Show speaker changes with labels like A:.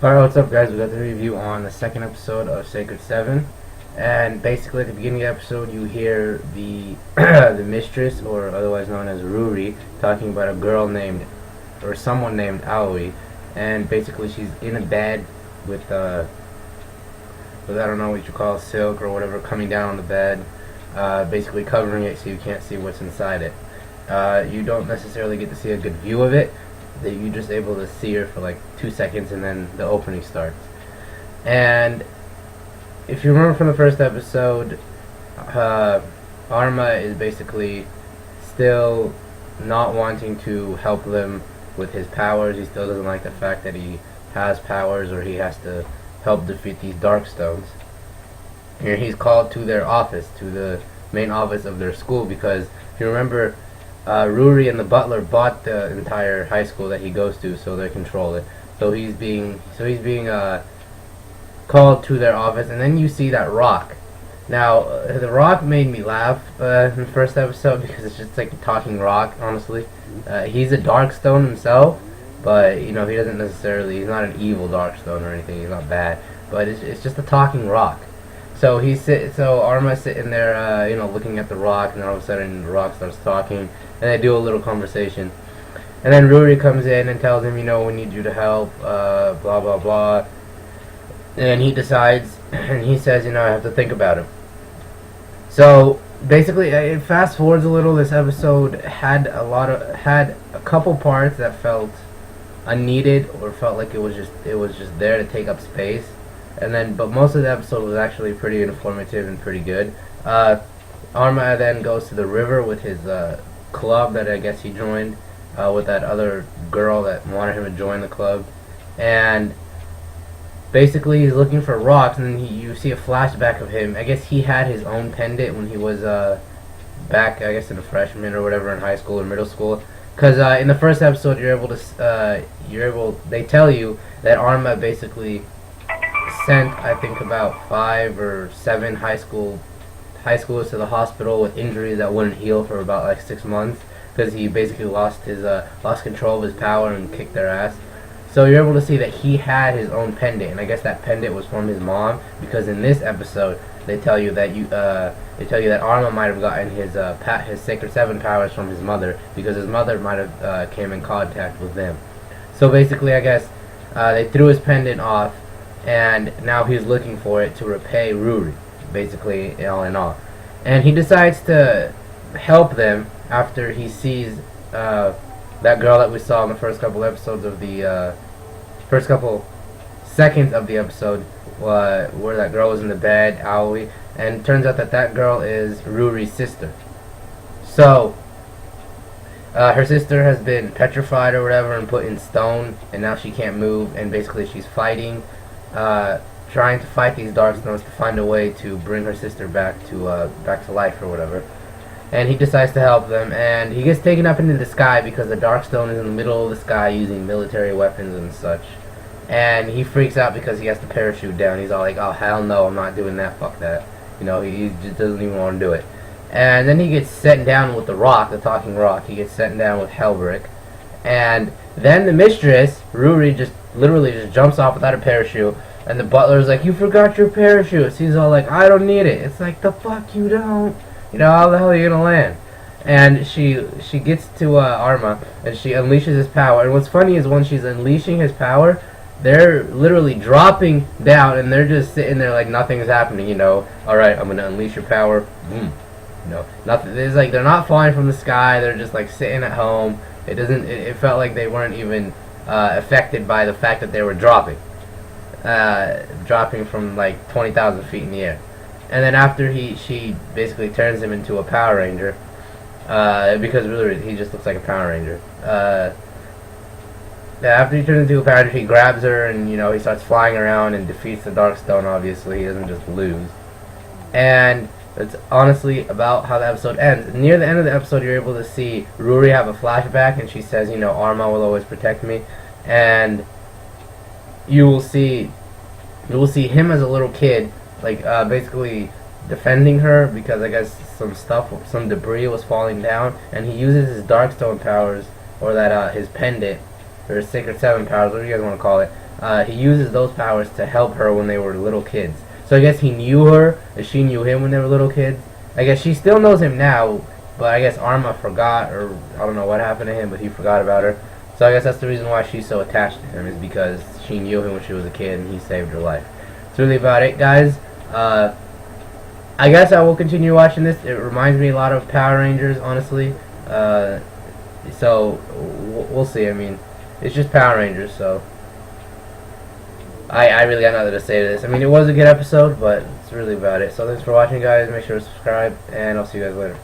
A: Alright, what's up guys? We got the review on the second episode of Sacred 7. And basically at the beginning of the episode you hear the the mistress, or otherwise known as Ruri, talking about a girl named, or someone named Aoi. And basically she's in a bed with I don't know what you call silk or whatever coming down on the bed, basically covering it so you can't see what's inside it. You don't necessarily get to see a good view of it. That you're just able to see her for like 2 seconds and then the opening starts. And if you remember from the first episode, Arma is basically still not wanting to help them with his powers. He still doesn't like the fact that he has powers, or he has to help defeat these Darkstones. And he's called to their office, to the main office of their school, because if you remember, Ruri and the butler bought the entire high school that he goes to, so they control it. So he's being called to their office, and then you see that rock. Now, the rock made me laugh in the first episode because it's just like a talking rock. Honestly, he's a Darkstone himself, but you know he doesn't necessarily. He's not an evil Darkstone or anything. He's not bad, but it's just a talking rock. So Arma's sitting there, looking at the rock, and then all of a sudden the rock starts talking, and they do a little conversation. And then Ruri comes in and tells him, we need you to help, blah blah blah. And he decides, and he says, I have to think about it. So basically, it fast forwards a little. This episode had a couple parts that felt unneeded, or felt like it was just there to take up space. But most of the episode was actually pretty informative and pretty good. Arma then goes to the river with his club that I guess he joined with that other girl that wanted him to join the club, and basically he's looking for rocks, and then you see a flashback of him. I guess he had his own pendant when he was back, I guess in a freshman or whatever in high school or middle school. Because in the first episode they tell you that Arma basically sent, I think, about 5 or 7 high schoolers to the hospital with injuries that wouldn't heal for about like 6 months, because he basically lost control of his power and kicked their ass. So you're able to see that he had his own pendant, and I guess that pendant was from his mom, because in this episode they tell you that Arma might have gotten his Sacred 7 powers from his mother, because his mother might have came in contact with them. So basically, I guess they threw his pendant off, and now he's looking for it to repay Ruri, basically, all in all. And he decides to help them after he sees that girl that we saw in the first couple episodes of the first couple seconds of the episode, where that girl was in the bed, Aoi, and it turns out that girl is Ruri's sister. So her sister has been petrified or whatever and put in stone, and now she can't move, and basically she's fighting, trying to fight these Darkstones to find a way to bring her sister back to life or whatever. And he decides to help them, and he gets taken up into the sky because the Darkstone is in the middle of the sky using military weapons and such. And he freaks out because he has to parachute down. He's all like, oh hell no, I'm not doing that, fuck that. He just doesn't even want to do it. And then he gets sent down with the rock, the talking rock. He gets sent down with Hellbrick. And then the mistress, Ruri, just literally jumps off without a parachute. And the butler's like, you forgot your parachute. So he's all like, I don't need it. It's like, the fuck you don't? How the hell are you gonna land? And she gets to Arma, and she unleashes his power. And what's funny is when she's unleashing his power, they're literally dropping down, and they're just sitting there like nothing's happening. Alright, I'm gonna unleash your power. Boom. Nothing. It's like they're not falling from the sky. They're just like sitting at home. It felt like they weren't even affected by the fact that they were dropping from like 20,000 feet in the air. And then after she basically turns him into a Power Ranger, because really he just looks like a Power Ranger. After he turns into a Power Ranger, he grabs her, and he starts flying around and defeats the Darkstone. Obviously, he doesn't just lose. And that's honestly about how the episode ends. Near the end of the episode, you're able to see Ruri have a flashback, and she says, Arma will always protect me. And you will see him as a little kid, like basically defending her, because I guess some debris was falling down, and he uses his Darkstone powers, or that his pendant, or his Sacred 7 powers, whatever you guys want to call it, he uses those powers to help her when they were little kids. So I guess he knew her, and she knew him when they were little kids. I guess she still knows him now, but I guess Arma forgot, or I don't know what happened to him, but he forgot about her. So I guess that's the reason why she's so attached to him, is because she knew him when she was a kid and he saved her life. That's really about it, guys. I guess I will continue watching this. It reminds me a lot of Power Rangers, honestly. So we'll see. I mean, it's just Power Rangers, so I really got nothing to say to this. I mean, it was a good episode, but it's really about it. So thanks for watching, guys. Make sure to subscribe, and I'll see you guys later.